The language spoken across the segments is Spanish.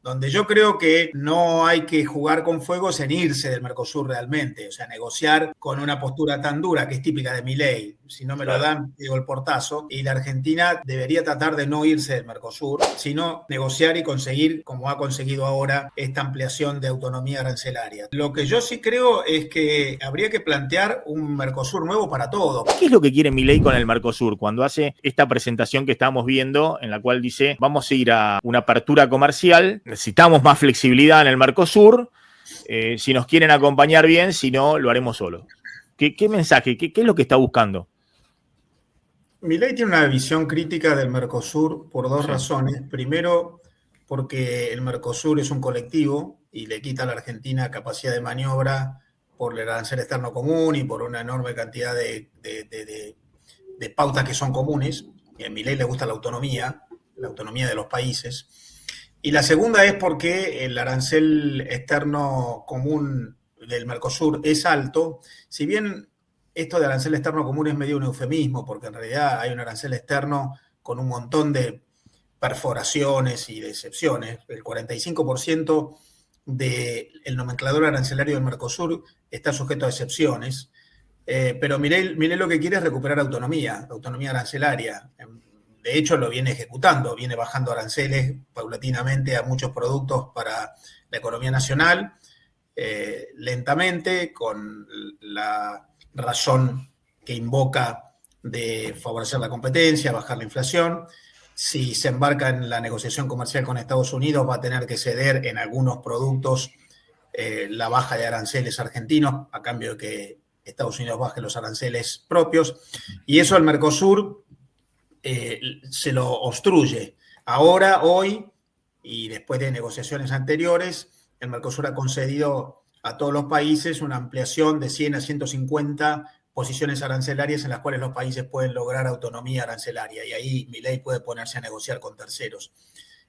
Donde yo creo que no hay que jugar con fuego es en irse del Mercosur realmente, o sea, negociar con una postura tan dura que es típica de Milei. Si no me lo dan, digo el portazo. Y la Argentina debería tratar de no irse del Mercosur, sino negociar y conseguir, como ha conseguido ahora, esta ampliación de autonomía arancelaria. Lo que yo sí creo es que habría que plantear un Mercosur nuevo para todos. ¿Qué es lo que quiere Milei con el Mercosur cuando hace esta presentación que estamos viendo, en la cual dice, vamos a ir a una apertura comercial, necesitamos más flexibilidad en el Mercosur, si nos quieren acompañar bien, si no, lo haremos solo? ¿Qué mensaje, qué es lo que está buscando? Milei tiene una visión crítica del Mercosur por dos razones. Primero, porque el Mercosur es un colectivo y le quita a la Argentina capacidad de maniobra por el arancel externo común y por una enorme cantidad de pautas que son comunes. Y a Milei le gusta la autonomía de los países. Y la segunda es porque el arancel externo común del Mercosur es alto, si bien esto de arancel externo común es medio un eufemismo, porque en realidad hay un arancel externo con un montón de perforaciones y de excepciones. El 45% del nomenclador arancelario del Mercosur está sujeto a excepciones, pero Milei lo que quiere es recuperar autonomía arancelaria. De hecho, lo viene ejecutando, viene bajando aranceles paulatinamente a muchos productos para la economía nacional, lentamente, con la razón que invoca de favorecer la competencia, bajar la inflación. Si se embarca en la negociación comercial con Estados Unidos, va a tener que ceder en algunos productos la baja de aranceles argentinos a cambio de que Estados Unidos baje los aranceles propios. Y eso al Mercosur se lo obstruye. Ahora, hoy, y después de negociaciones anteriores, el Mercosur ha concedido a todos los países una ampliación de 100 a 150 posiciones arancelarias en las cuales los países pueden lograr autonomía arancelaria, y ahí Milei puede ponerse a negociar con terceros.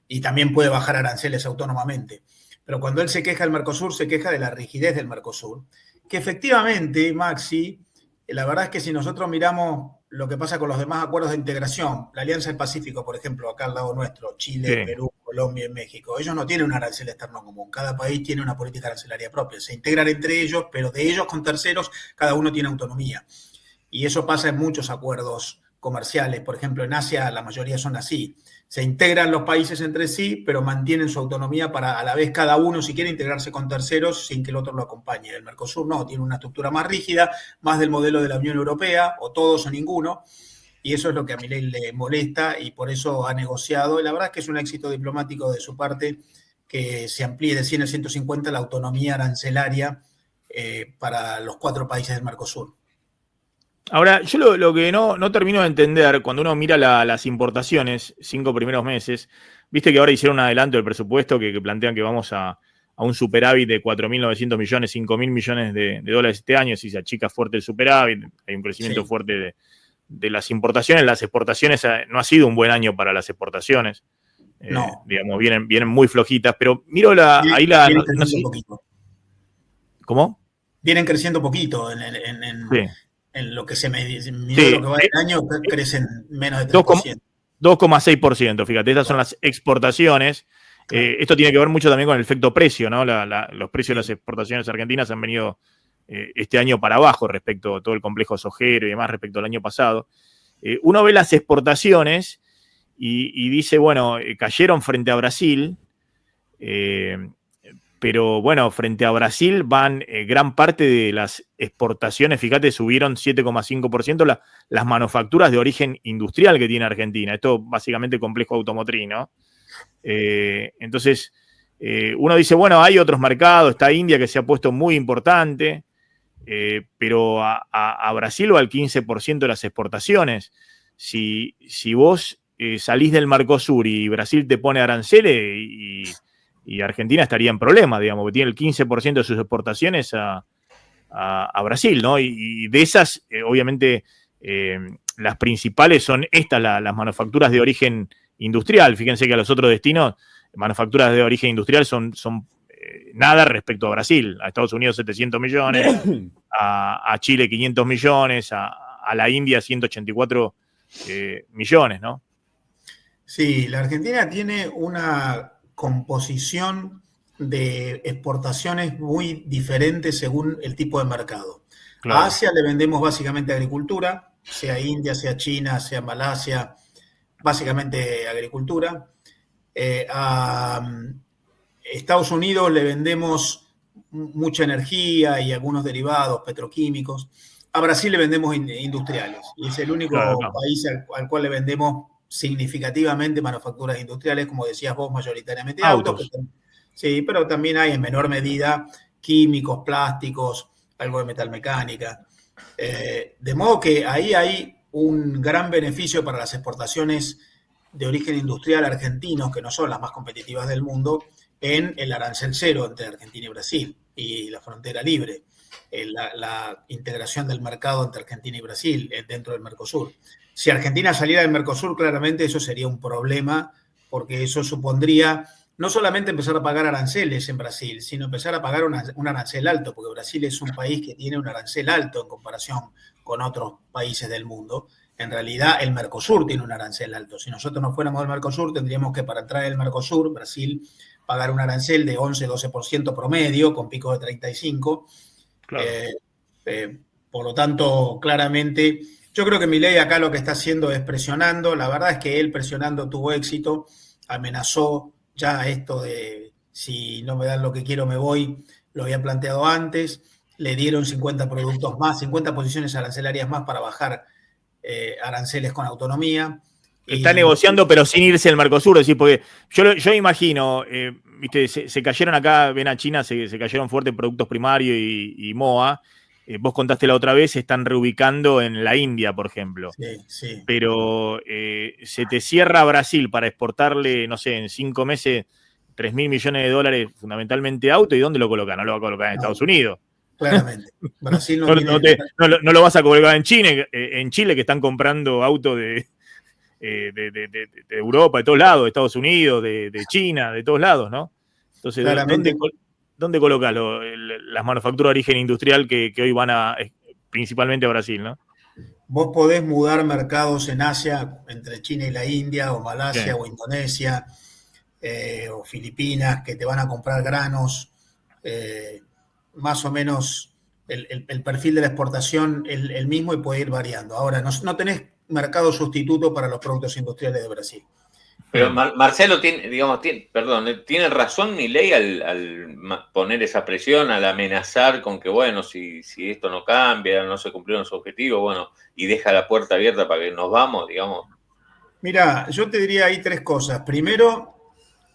Y también puede bajar aranceles autónomamente. Pero cuando él se queja del Mercosur, se queja de la rigidez del Mercosur, que efectivamente, Maxi, la verdad es que si nosotros miramos lo que pasa con los demás acuerdos de integración, la Alianza del Pacífico, por ejemplo, acá al lado nuestro, Chile, Perú, Colombia y México, ellos no tienen un arancel externo común, cada país tiene una política arancelaria propia, se integran entre ellos, pero de ellos con terceros, cada uno tiene autonomía. Y eso pasa en muchos acuerdos comerciales, por ejemplo, en Asia la mayoría son así. Se integran los países entre sí, pero mantienen su autonomía para a la vez cada uno, si quiere, integrarse con terceros sin que el otro lo acompañe. El Mercosur no, tiene una estructura más rígida, más del modelo de la Unión Europea, o todos o ninguno, y eso es lo que a Milei le molesta y por eso ha negociado. Y la verdad es que es un éxito diplomático de su parte que se amplíe de 100 a 150 la autonomía arancelaria para los 4 países del Mercosur. Ahora, yo lo que no termino de entender, cuando uno mira las importaciones, 5 primeros meses, viste que ahora hicieron un adelanto del presupuesto que plantean que vamos a un superávit de 4.900 millones, 5.000 millones de dólares este año, si se achica fuerte el superávit, hay un crecimiento fuerte de las importaciones. Las exportaciones, no ha sido un buen año para las exportaciones, no. Digamos, vienen muy flojitas, pero miro vienen creciendo sé. Poquito. ¿Cómo? Vienen creciendo poquito en lo que se midió lo que va del año, crecen menos de 3%. 2,6%, fíjate, estas son las exportaciones. Esto tiene que ver mucho también con el efecto precio, ¿no? Los precios de las exportaciones argentinas han venido este año para abajo respecto a todo el complejo sojero y demás respecto al año pasado. Uno ve las exportaciones y dice, bueno, cayeron frente a Brasil, pero bueno, frente a Brasil van gran parte de las exportaciones, fíjate, subieron 7,5% las manufacturas de origen industrial que tiene Argentina. Esto básicamente complejo automotriz, ¿no? Entonces, uno dice, bueno, hay otros mercados, está India que se ha puesto muy importante, pero a Brasil va al 15% de las exportaciones. Si vos salís del Mercosur y Brasil te pone aranceles y Argentina estaría en problemas, digamos, que tiene el 15% de sus exportaciones a Brasil, ¿no? Y de esas, obviamente, las principales son estas, las manufacturas de origen industrial. Fíjense que a los otros destinos, manufacturas de origen industrial son nada respecto a Brasil. A Estados Unidos 700 millones, a Chile 500 millones, a la India 184 millones, ¿no? Sí, la Argentina tiene una composición de exportaciones muy diferentes según el tipo de mercado. Claro. A Asia le vendemos básicamente agricultura, sea India, sea China, sea Malasia, básicamente agricultura. A Estados Unidos le vendemos mucha energía y algunos derivados petroquímicos. A Brasil le vendemos industriales y es el único país al cual le vendemos significativamente manufacturas industriales, como decías vos, mayoritariamente autos. Sí, pero también hay en menor medida químicos, plásticos, algo de metalmecánica. De modo que ahí hay un gran beneficio para las exportaciones de origen industrial argentinos, que no son las más competitivas del mundo, en el arancel cero entre Argentina y Brasil y la frontera libre, la integración del mercado entre Argentina y Brasil dentro del Mercosur. Si Argentina saliera del Mercosur, claramente eso sería un problema, porque eso supondría no solamente empezar a pagar aranceles en Brasil, sino empezar a pagar un arancel alto, porque Brasil es un país que tiene un arancel alto en comparación con otros países del mundo. En realidad, el Mercosur tiene un arancel alto. Si nosotros no fuéramos del Mercosur, tendríamos que, para entrar en el Mercosur, Brasil, pagar un arancel de 11-12% promedio, con picos de 35%. Claro. Por lo tanto, claramente, yo creo que Milei acá lo que está haciendo es presionando. La verdad es que él presionando tuvo éxito, amenazó ya esto de si no me dan lo que quiero me voy, lo había planteado antes, le dieron 50 productos más, 50 posiciones arancelarias más para bajar aranceles con autonomía. Está negociando, pero sin irse al Mercosur, es decir, porque yo imagino, viste, se cayeron acá, ven a China, se cayeron fuerte productos primarios y MOA. Vos contaste la otra vez, se están reubicando en la India, por ejemplo. Sí. Pero se te cierra Brasil para exportarle, no sé, en 5 meses, 3.000 millones de dólares, fundamentalmente auto, ¿y dónde lo colocan? No lo va a colocar en Estados Unidos. Claramente. Brasil no lo vas a colocar en Chile, que están comprando autos de Europa, de todos lados, de Estados Unidos, de China, de todos lados, ¿no? Entonces, ¿dónde colocas las manufacturas de origen industrial que hoy van principalmente a Brasil, ¿no? Vos podés mudar mercados en Asia, entre China y la India, o Malasia, o Indonesia, o Filipinas, que te van a comprar granos. Más o menos el perfil de la exportación es el mismo y puede ir variando. Ahora, no tenés mercado sustituto para los productos industriales de Brasil. Pero Marcelo tiene razón Milei al poner esa presión, al amenazar con que, bueno, si esto no cambia, no se cumplieron los objetivos, bueno, y deja la puerta abierta para que nos vamos, digamos. Mira, yo te diría ahí 3 cosas. Primero,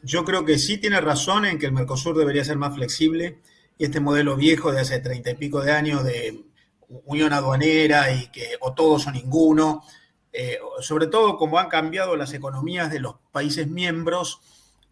yo creo que sí tiene razón en que el Mercosur debería ser más flexible y este modelo viejo de hace 30 y pico de años de unión aduanera y que o todos o ninguno, sobre todo como han cambiado las economías de los países miembros,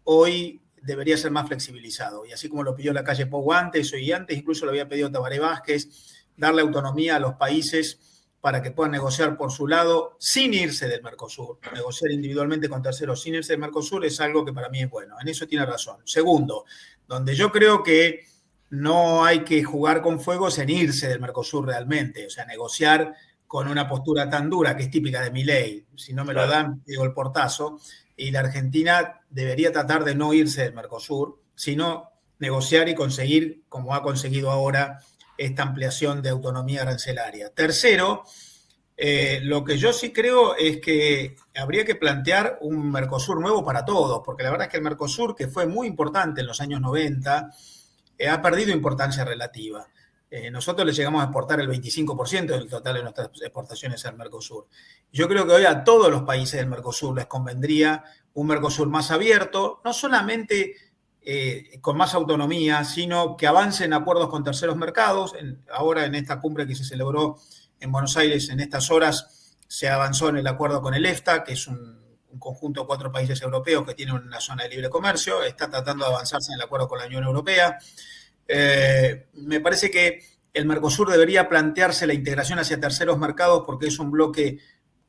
hoy debería ser más flexibilizado. Y así como lo pidió la calle Pou antes, incluso lo había pedido Tabaré Vázquez, darle autonomía a los países para que puedan negociar por su lado sin irse del Mercosur. Negociar individualmente con terceros sin irse del Mercosur es algo que para mí es bueno. En eso tiene razón. Segundo, donde yo creo que no hay que jugar con fuego es en irse del Mercosur realmente. O sea, negociar con una postura tan dura que es típica de Milei. Si no me lo dan, digo el portazo. Y la Argentina debería tratar de no irse del Mercosur, sino negociar y conseguir, como ha conseguido ahora, esta ampliación de autonomía arancelaria. Tercero, lo que yo sí creo es que habría que plantear un Mercosur nuevo para todos, porque la verdad es que el Mercosur, que fue muy importante en los años 90, ha perdido importancia relativa. Nosotros le llegamos a exportar el 25% del total de nuestras exportaciones al Mercosur. Yo creo que hoy a todos los países del Mercosur les convendría un Mercosur más abierto, no solamente con más autonomía, sino que avance en acuerdos con terceros mercados. Ahora en esta cumbre que se celebró en Buenos Aires, en estas horas, se avanzó en el acuerdo con el EFTA, que es un conjunto de 4 países europeos que tienen una zona de libre comercio. Está tratando de avanzarse en el acuerdo con la Unión Europea. Me parece que el Mercosur debería plantearse la integración hacia terceros mercados porque es un bloque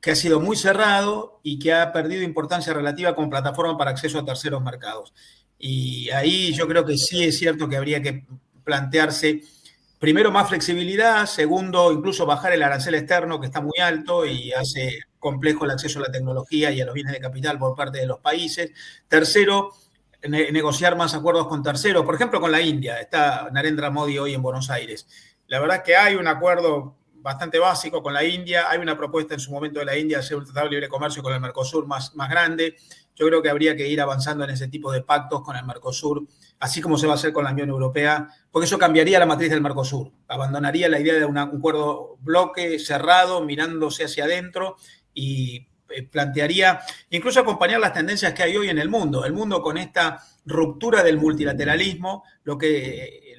que ha sido muy cerrado y que ha perdido importancia relativa como plataforma para acceso a terceros mercados. Y ahí yo creo que sí es cierto que habría que plantearse, primero, más flexibilidad, segundo, incluso bajar el arancel externo que está muy alto y hace complejo el acceso a la tecnología y a los bienes de capital por parte de los países, tercero, negociar más acuerdos con terceros, por ejemplo con la India. Está Narendra Modi hoy en Buenos Aires. La verdad es que hay un acuerdo bastante básico con la India, hay una propuesta en su momento de la India de hacer un tratado de libre comercio con el Mercosur más grande. Yo creo que habría que ir avanzando en ese tipo de pactos con el Mercosur, así como se va a hacer con la Unión Europea, porque eso cambiaría la matriz del Mercosur, abandonaría la idea de un acuerdo bloque cerrado, mirándose hacia adentro, y plantearía incluso acompañar las tendencias que hay hoy en el mundo con esta ruptura del multilateralismo, lo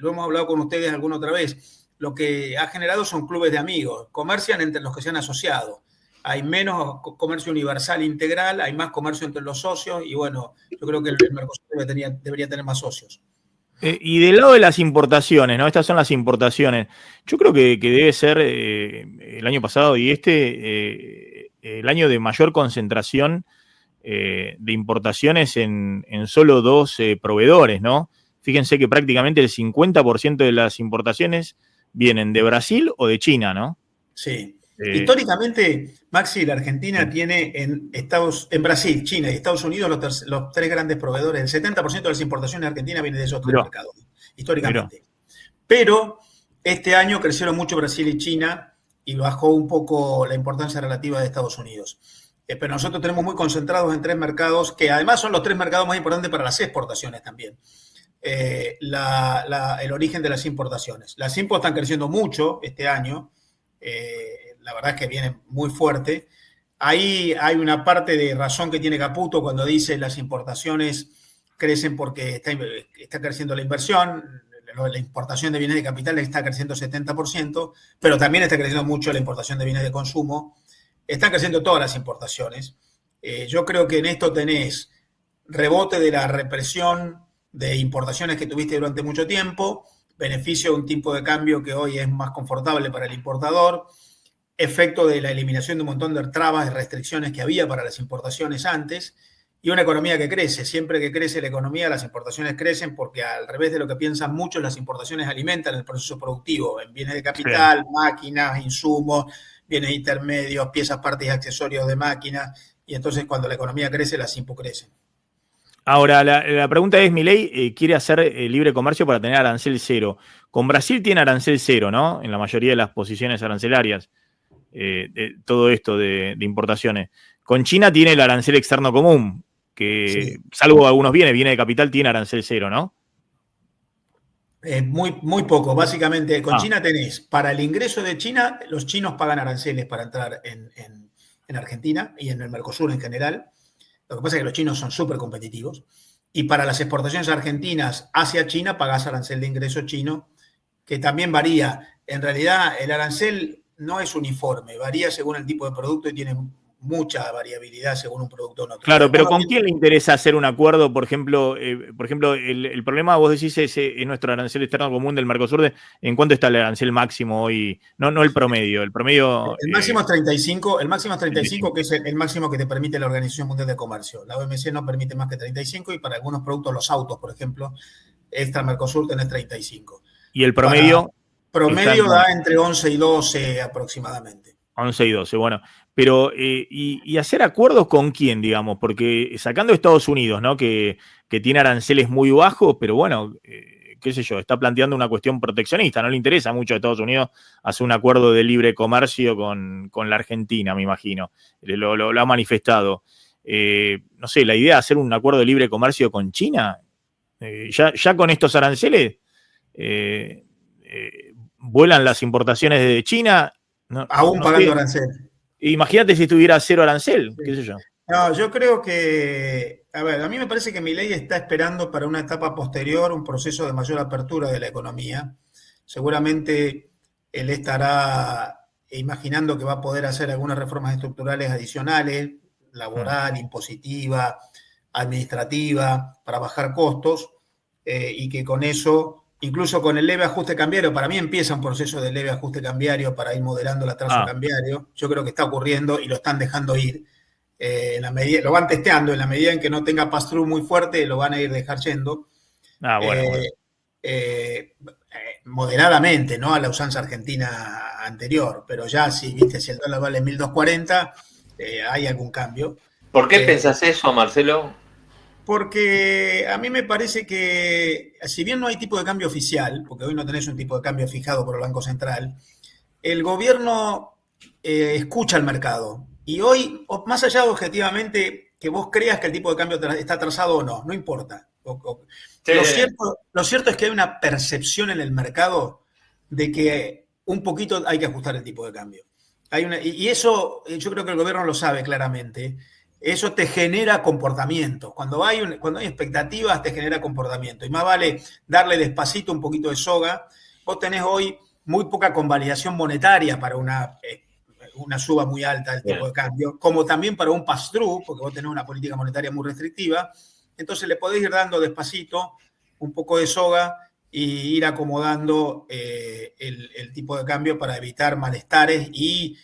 hemos hablado con ustedes alguna otra vez, lo que ha generado son clubes de amigos, comercian entre los que se han asociado. Hay menos comercio universal integral, hay más comercio entre los socios y bueno, yo creo que el Mercosur debería tener más socios. Y del lado de las importaciones, ¿no? Estas son las importaciones. Yo creo que debe ser el año pasado y el año de mayor concentración de importaciones en solo 2 proveedores, ¿no? Fíjense que prácticamente el 50% de las importaciones vienen de Brasil o de China, ¿no? Sí. Históricamente, Maxi, la Argentina tiene en Brasil, China y Estados Unidos los 3 grandes proveedores. El 70% de las importaciones de Argentina viene de esos 3 mercados, históricamente. Pero este año crecieron mucho Brasil y China y bajó un poco la importancia relativa de Estados Unidos. Pero nosotros tenemos muy concentrados en 3 mercados, que además son los 3 mercados más importantes para las exportaciones también. El origen de las importaciones. Las imports están creciendo mucho este año. La verdad es que viene muy fuerte. Ahí hay una parte de razón que tiene Caputo cuando dice las importaciones crecen porque está creciendo la inversión, la importación de bienes de capital está creciendo 70%, pero también está creciendo mucho la importación de bienes de consumo. Están creciendo todas las importaciones. Yo creo que en esto tenés rebote de la represión de importaciones que tuviste durante mucho tiempo, beneficio de un tipo de cambio que hoy es más confortable para el importador, efecto de la eliminación de un montón de trabas y restricciones que había para las importaciones antes, y una economía que crece. Siempre que crece la economía, las importaciones crecen porque, al revés de lo que piensan muchos, las importaciones alimentan el proceso productivo en bienes de capital, sí, máquinas, insumos, bienes intermedios, piezas, partes y accesorios de máquinas, y entonces cuando la economía crece, las IMPU crecen. Ahora, la pregunta es, Milei quiere hacer libre comercio para tener arancel cero. Con Brasil tiene arancel cero, ¿no? En la mayoría de las posiciones arancelarias. De todo esto de importaciones. Con China tiene el arancel externo común, que sí, salvo algunos bienes de capital, tiene arancel cero, ¿no? Muy poco. Básicamente, con China tenés, para el ingreso de China, los chinos pagan aranceles para entrar en Argentina y en el Mercosur en general. Lo que pasa es que los chinos son súper competitivos. Y para las exportaciones argentinas hacia China, pagás arancel de ingreso chino, que también varía. En realidad, el arancel no es uniforme, varía según el tipo de producto y tiene mucha variabilidad según un producto o no. Claro, pero ¿con quién le interesa hacer un acuerdo? Por ejemplo, el problema, vos decís, es nuestro arancel externo común del Mercosur. ¿En cuánto está el arancel máximo hoy? No el promedio. El promedio. El máximo es 35, que es el máximo que te permite la Organización Mundial de Comercio. La OMC no permite más que 35 y para algunos productos, los autos, por ejemplo, extra Mercosur tenés 35. ¿Y el promedio? Promedio da entre 11 y 12 aproximadamente. 11 y 12, bueno. Pero, ¿y hacer acuerdos con quién, digamos? Porque sacando Estados Unidos, ¿no? Que tiene aranceles muy bajos, pero bueno, qué sé yo, está planteando una cuestión proteccionista. No le interesa mucho a Estados Unidos hacer un acuerdo de libre comercio con la Argentina, me imagino. Lo ha manifestado. No sé, la idea de hacer un acuerdo de libre comercio con China, ya con estos aranceles, vuelan las importaciones de China. Aún pagando arancel. Imagínate si estuviera cero arancel, sí, qué sé yo. No, yo creo que, a mí me parece que Milei está esperando para una etapa posterior un proceso de mayor apertura de la economía. Seguramente él estará imaginando que va a poder hacer algunas reformas estructurales adicionales, laboral, impositiva, administrativa, para bajar costos, y que con eso, incluso con el leve ajuste cambiario, para mí empieza un proceso de leve ajuste cambiario para ir moderando el atraso cambiario. Yo creo que está ocurriendo y lo están dejando ir. Lo van testeando, en la medida en que no tenga pass-through muy fuerte, lo van a ir dejar yendo. Moderadamente, ¿no? A la usanza argentina anterior, pero ya si el dólar vale 1.240, hay algún cambio. ¿Por qué pensás eso, Marcelo? Porque a mí me parece que, si bien no hay tipo de cambio oficial, porque hoy no tenés un tipo de cambio fijado por el Banco Central, el gobierno escucha al mercado. Y hoy, más allá de objetivamente que vos creas que el tipo de cambio está atrasado o no, no importa. Sí. Lo cierto es que hay una percepción en el mercado de que un poquito hay que ajustar el tipo de cambio. Y eso yo creo que el gobierno lo sabe claramente. Eso te genera comportamiento. Cuando hay expectativas, te genera comportamiento. Y más vale darle despacito un poquito de soga. Vos tenés hoy muy poca convalidación monetaria para una suba muy alta del tipo de cambio, como también para un pass-through, porque vos tenés una política monetaria muy restrictiva. Entonces le podés ir dando despacito un poco de soga y ir acomodando el tipo de cambio para evitar malestares y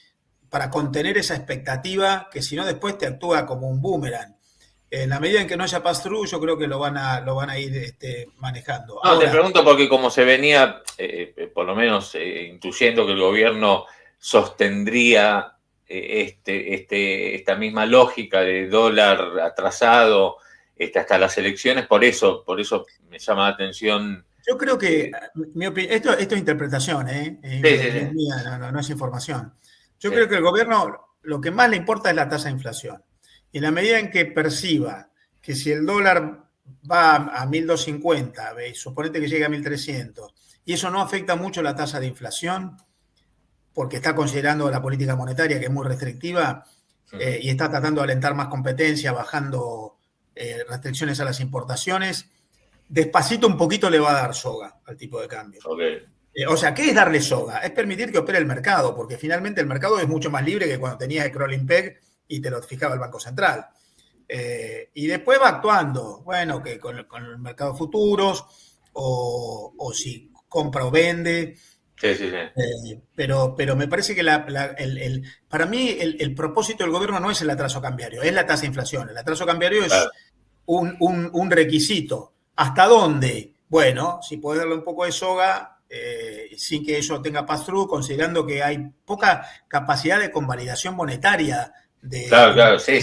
para contener esa expectativa que si no después te actúa como un boomerang. En la medida en que no haya pass-through, yo creo que lo van a ir manejando. No, ahora, te pregunto porque como se venía, por lo menos intuyendo que el gobierno sostendría esta misma lógica de dólar atrasado hasta las elecciones, por eso me llama la atención. Yo creo que, esto es interpretación, Sí. Mía, no es información. Yo creo que el gobierno lo que más le importa es la tasa de inflación. Y en la medida en que perciba que si el dólar va a 1.250, suponete que llegue a 1.300, y eso no afecta mucho la tasa de inflación, porque está considerando la política monetaria que es muy restrictiva y está tratando de alentar más competencia, bajando restricciones a las importaciones, despacito un poquito le va a dar soga al tipo de cambio. Okay. O sea, ¿qué es darle soga? Es permitir que opere el mercado, porque finalmente el mercado es mucho más libre que cuando tenías el crawling peg y te lo fijaba el Banco Central. Y después va actuando, bueno, que con el mercado de futuros, o si compra o vende. Sí. Pero me parece que para mí el propósito del gobierno no es el atraso cambiario, es la tasa de inflación. El atraso cambiario es un requisito. ¿Hasta dónde? Bueno, si podés darle un poco de soga sin que eso tenga pass-through, considerando que hay poca capacidad de convalidación monetaria. Claro, sí.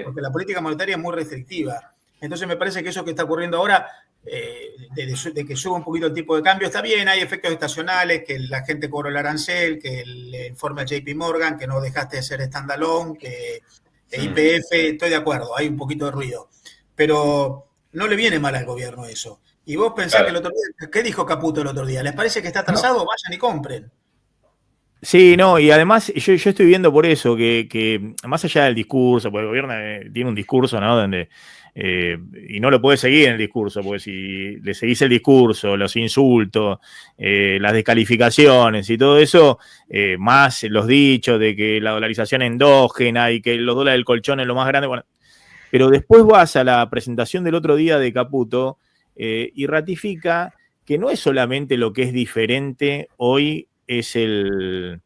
Porque la política monetaria es muy restrictiva. Entonces me parece que eso que está ocurriendo ahora, de que suba un poquito el tipo de cambio, está bien, hay efectos estacionales, que la gente cobró el arancel, que le informe a JP Morgan, que no dejaste de ser standalone, que YPF, estoy de acuerdo, hay un poquito de ruido. Pero no le viene mal al gobierno eso. Y vos pensás que el otro día, ¿qué dijo Caputo el otro día? ¿Les parece que está atrasado? No. Vayan y compren. Sí, no, y además yo estoy viendo por eso que más allá del discurso, porque el gobierno tiene un discurso, ¿no? Donde, y no lo puede seguir en el discurso, porque si le seguís el discurso, los insultos, las descalificaciones y todo eso, más los dichos de que la dolarización endógena y que los dólares del colchón es lo más grande, bueno, pero después vas a la presentación del otro día de Caputo y ratifica que no es solamente lo que es diferente hoy es el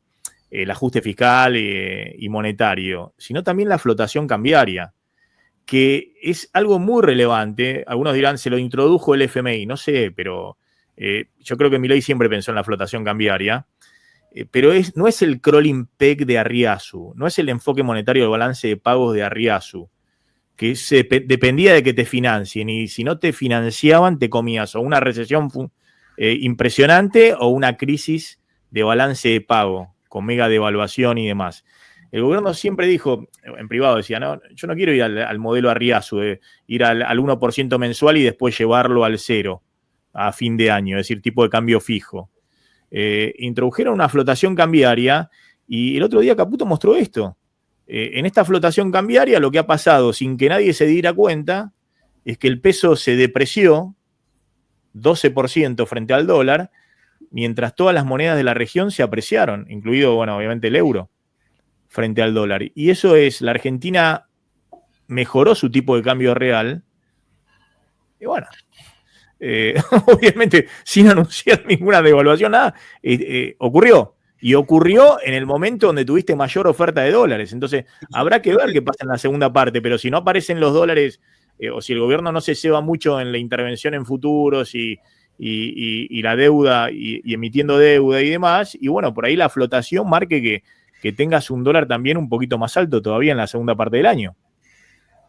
ajuste fiscal y monetario, sino también la flotación cambiaria, que es algo muy relevante. Algunos dirán, se lo introdujo el FMI, no sé, pero yo creo que Milei siempre pensó en la flotación cambiaria, pero no es el crawling peg de Arriazu, no es el enfoque monetario del balance de pagos de Arriazu, que dependía de que te financien, y si no te financiaban, te comías o una recesión impresionante o una crisis de balance de pago, con mega devaluación y demás. El gobierno siempre dijo, en privado decía, no, yo no quiero ir al modelo Arriazu, ir al 1% mensual y después llevarlo al 0 a fin de año, es decir, tipo de cambio fijo. Introdujeron una flotación cambiaria y el otro día Caputo mostró esto. En esta flotación cambiaria lo que ha pasado sin que nadie se diera cuenta es que el peso se depreció 12% frente al dólar, mientras todas las monedas de la región se apreciaron, incluido, bueno, obviamente el euro, frente al dólar. Y eso es, la Argentina mejoró su tipo de cambio real, y bueno, obviamente sin anunciar ninguna devaluación, nada, ocurrió. Y ocurrió en el momento donde tuviste mayor oferta de dólares. Entonces, habrá que ver qué pasa en la segunda parte, pero si no aparecen los dólares, o si el gobierno no se ceba mucho en la intervención en futuros y la deuda y emitiendo deuda y demás, y bueno, por ahí la flotación marque que tengas un dólar también un poquito más alto todavía en la segunda parte del año.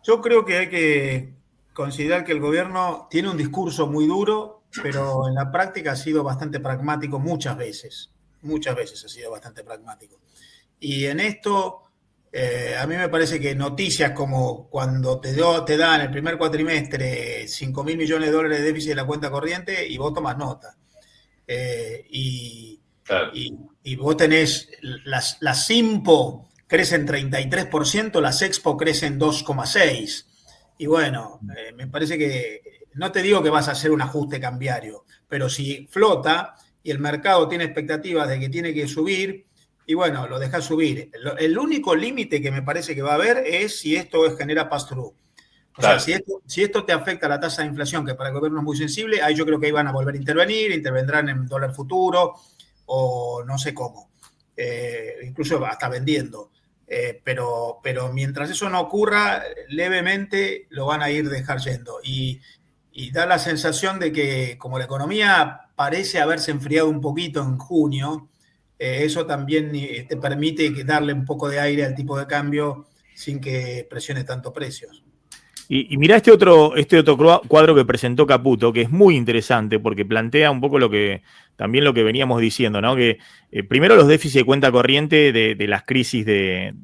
Yo creo que hay que considerar que el gobierno tiene un discurso muy duro, pero en la práctica ha sido bastante pragmático muchas veces. Muchas veces ha sido bastante pragmático. Y en esto, a mí me parece que noticias como cuando te dan el primer cuatrimestre 5.000 millones de dólares de déficit de la cuenta corriente y vos tomás nota. Claro. Y vos tenés las Simpo crecen 33%, las Expo crecen 2,6%. Y bueno, me parece que, no te digo que vas a hacer un ajuste cambiario, pero si flota y el mercado tiene expectativas de que tiene que subir, y bueno, lo dejas subir. El único límite que me parece que va a haber es si esto genera pass-through. O sea, si esto te afecta a la tasa de inflación, que para el gobierno es muy sensible, ahí yo creo que ahí van a volver a intervendrán en dólar futuro o no sé cómo, incluso hasta vendiendo. Pero mientras eso no ocurra, levemente lo van a ir dejar yendo. Y da la sensación de que como la economía parece haberse enfriado un poquito en junio, eso también te permite darle un poco de aire al tipo de cambio sin que presione tanto precios. Y mirá este otro cuadro que presentó Caputo, que es muy interesante porque plantea un poco lo que veníamos diciendo, ¿no? Que primero los déficits de cuenta corriente de las crisis del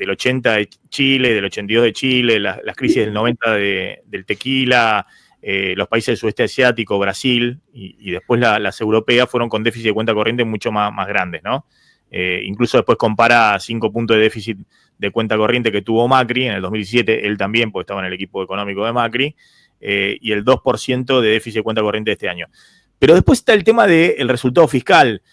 80 de Chile, del 82 de Chile, las crisis del 90 del tequila, los países del sudeste asiático, Brasil, y después las europeas fueron con déficit de cuenta corriente mucho más grandes, ¿no? Incluso después compara 5 puntos de déficit de cuenta corriente que tuvo Macri en el 2017, él también, porque estaba en el equipo económico de Macri, y el 2% de déficit de cuenta corriente de este año. Pero después está el tema del resultado fiscal.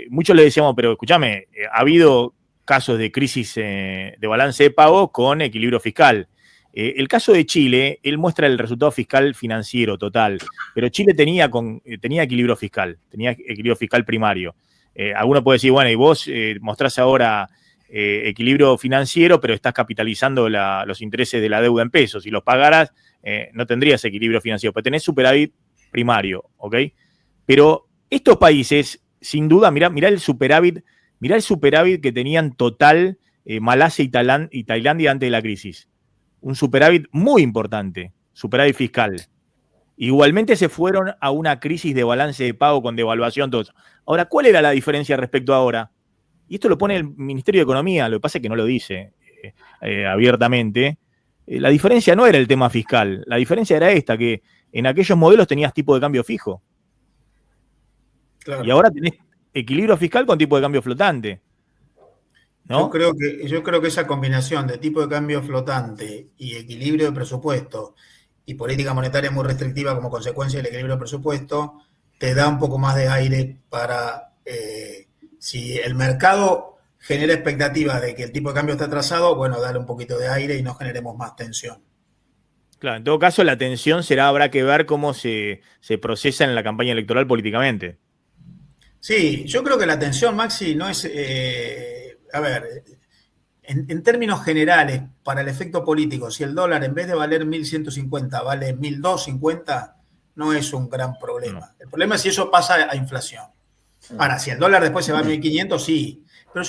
Muchos le decíamos, pero escúchame, ha habido casos de crisis de balance de pago con equilibrio fiscal. El caso de Chile, él muestra el resultado fiscal financiero total, pero Chile tenía equilibrio fiscal primario. Alguno puede decir, bueno, y vos mostrás ahora equilibrio financiero, pero estás capitalizando los intereses de la deuda en pesos. Si los pagaras, no tendrías equilibrio financiero, pero tenés superávit primario, ¿ok? Pero estos países, sin duda, mirá el superávit que tenían total Malasia y Tailandia antes de la crisis. Un superávit muy importante, superávit fiscal. Igualmente se fueron a una crisis de balance de pago con devaluación, todo eso. Ahora, ¿cuál era la diferencia respecto a ahora? Y esto lo pone el Ministerio de Economía, lo que pasa es que no lo dice abiertamente. La diferencia no era el tema fiscal, la diferencia era esta, que en aquellos modelos tenías tipo de cambio fijo. Claro. Y ahora tenés equilibrio fiscal con tipo de cambio flotante, ¿no? Yo creo que esa combinación de tipo de cambio flotante y equilibrio de presupuesto y política monetaria muy restrictiva como consecuencia del equilibrio del presupuesto, te da un poco más de aire para, si el mercado genera expectativas de que el tipo de cambio está atrasado, bueno, dale un poquito de aire y no generemos más tensión. Claro, en todo caso la tensión habrá que ver cómo se procesa en la campaña electoral políticamente. Sí, yo creo que la tensión, Maxi, no es, a ver, en términos generales, para el efecto político, si el dólar en vez de valer 1.150 vale 1.250, no es un gran problema. No. El problema es si eso pasa a inflación. Ahora, si el dólar después se va a 1.500, sí. Pero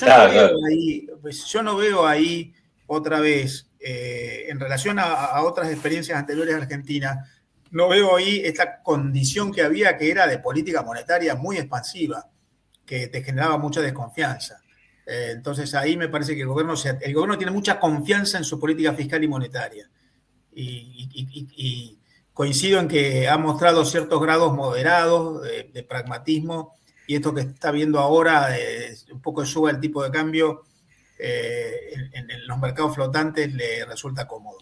yo no veo ahí otra vez, en relación a otras experiencias anteriores a Argentina, no veo ahí esta condición que había, que era de política monetaria muy expansiva, que te generaba mucha desconfianza. Entonces ahí me parece que el gobierno tiene mucha confianza en su política fiscal y monetaria. Y coincido en que ha mostrado ciertos grados moderados de pragmatismo, y esto que está viendo ahora, un poco sube el tipo de cambio en los mercados flotantes, le resulta cómodo.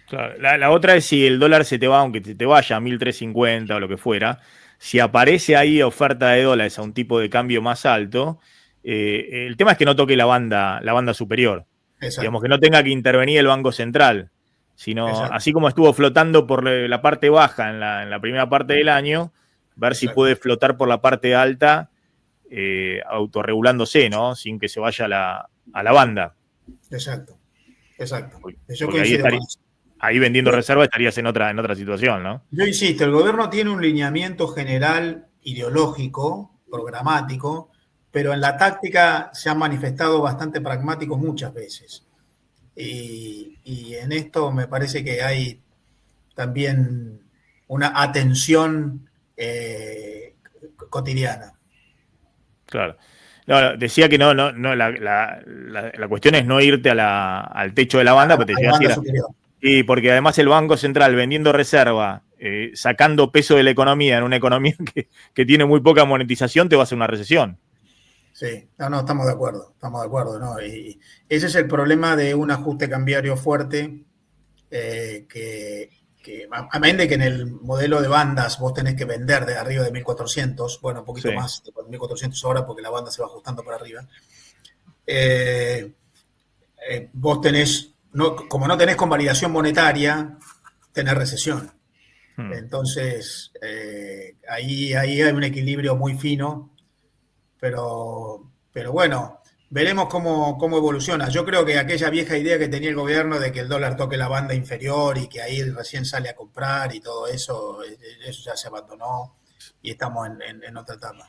Claro, la otra es si el dólar se te va, aunque te vaya a 1.350 o lo que fuera, si aparece ahí oferta de dólares a un tipo de cambio más alto, el tema es que no toque la banda superior. Exacto. Digamos, que no tenga que intervenir el Banco Central, sino exacto, así como estuvo flotando por la parte baja en la primera parte del año, ver exacto, si puede flotar por la parte alta, autorregulándose, ¿no? Sin que se vaya a la banda. Exacto. Porque ahí vendiendo reservas estarías en otra situación, ¿no? Yo insisto, el gobierno tiene un lineamiento general ideológico, programático, pero en la táctica se ha manifestado bastante pragmático muchas veces. y en esto me parece que hay también una atención cotidiana. Claro. No, decía que no, la cuestión es no irte al techo de la banda, pero te A la llegas a ir banda superior. y porque además el Banco Central vendiendo reserva, sacando peso de la economía en una economía que tiene muy poca monetización, te va a hacer una recesión. Sí, no, estamos de acuerdo, ¿no? Y ese es el problema de un ajuste cambiario fuerte, que a menos de que en el modelo de bandas vos tenés que vender de arriba de 1400, bueno, un poquito Sí. más de 1400 ahora porque la banda se va ajustando para arriba. Vos tenés, como no tenés convalidación monetaria, tenés recesión. Entonces, ahí hay un equilibrio muy fino, pero bueno, veremos cómo evoluciona. Yo creo que aquella vieja idea que tenía el gobierno de que el dólar toque la banda inferior y que ahí recién sale a comprar y todo eso, eso ya se abandonó y estamos en otra etapa.